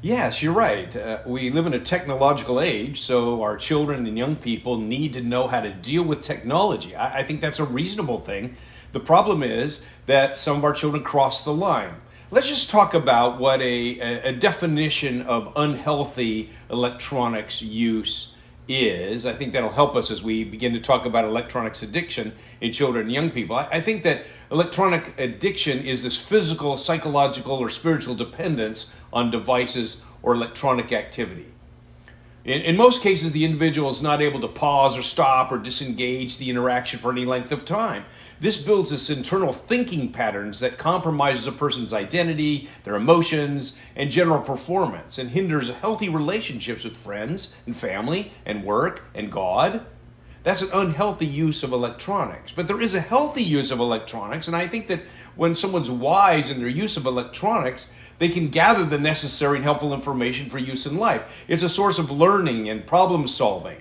Yes, you're right. We live in a technological age, so our children and young people need to know how to deal with technology. I think that's a reasonable thing. The problem is that some of our children cross the line. Let's just talk about what a definition of unhealthy electronics use is. I think that'll help us as we begin to talk about electronics addiction in children and young people. I think that electronic addiction is this physical, psychological, or spiritual dependence on devices or electronic activity. In most cases, the individual is not able to pause or stop or disengage the interaction for any length of time. This builds this internal thinking patterns that compromises a person's identity, their emotions, and general performance, and hinders healthy relationships with friends and family and work and God. That's an unhealthy use of electronics. But there is a healthy use of electronics, and I think that when someone's wise in their use of electronics, they can gather the necessary and helpful information for use in life. It's a source of learning and problem solving.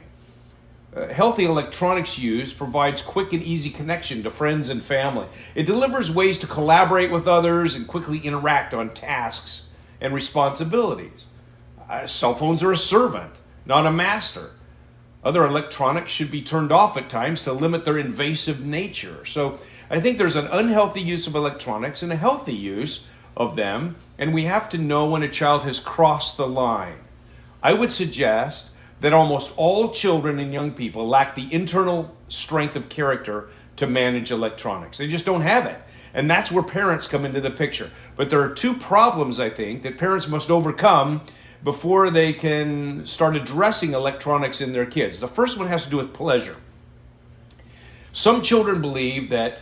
Healthy electronics use provides quick and easy connection to friends and family. It delivers ways to collaborate with others and quickly interact on tasks and responsibilities. Cell phones are a servant, not a master. Other electronics should be turned off at times to limit their invasive nature. So I think there's an unhealthy use of electronics and a healthy use of them, and we have to know when a child has crossed the line. I would suggest that almost all children and young people lack the internal strength of character to manage electronics. They just don't have it. And that's where parents come into the picture. But there are two problems, I think, that parents must overcome before they can start addressing electronics in their kids. The first one has to do with pleasure. Some children believe that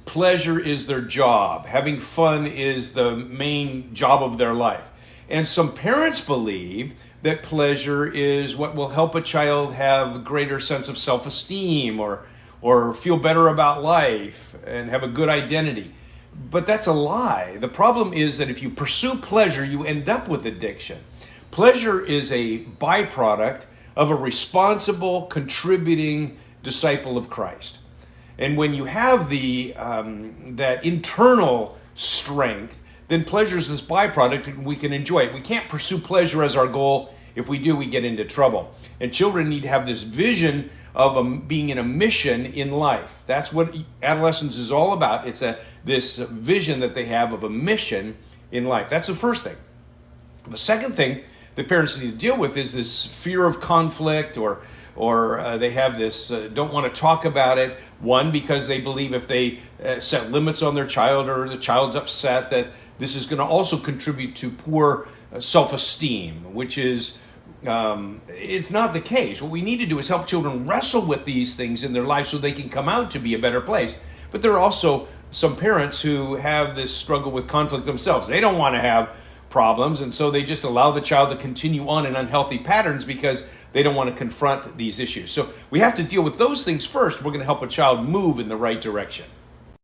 pleasure is their job. Having fun is the main job of their life. And some parents believe that pleasure is what will help a child have a greater sense of self-esteem or feel better about life and have a good identity. But that's a lie. The problem is that if you pursue pleasure, you end up with addiction. Pleasure is a byproduct of a responsible, contributing disciple of Christ. And when you have that internal strength, then pleasure is this byproduct and we can enjoy it. We can't pursue pleasure as our goal. If we do, we get into trouble. And children need to have this vision of being in a mission in life. That's what adolescence is all about. It's this vision that they have of a mission in life. That's the first thing. The second thing that parents need to deal with is this fear of conflict or they have this, don't want to talk about it. One, because they believe if they set limits on their child or the child's upset, that this is going to also contribute to poor self-esteem, which is, it's not the case. What we need to do is help children wrestle with these things in their life so they can come out to be a better place. But there are also some parents who have this struggle with conflict themselves. They don't want to have problems, and so they just allow the child to continue on in unhealthy patterns because they don't want to confront these issues. So we have to deal with those things first. We're going to help a child move in the right direction.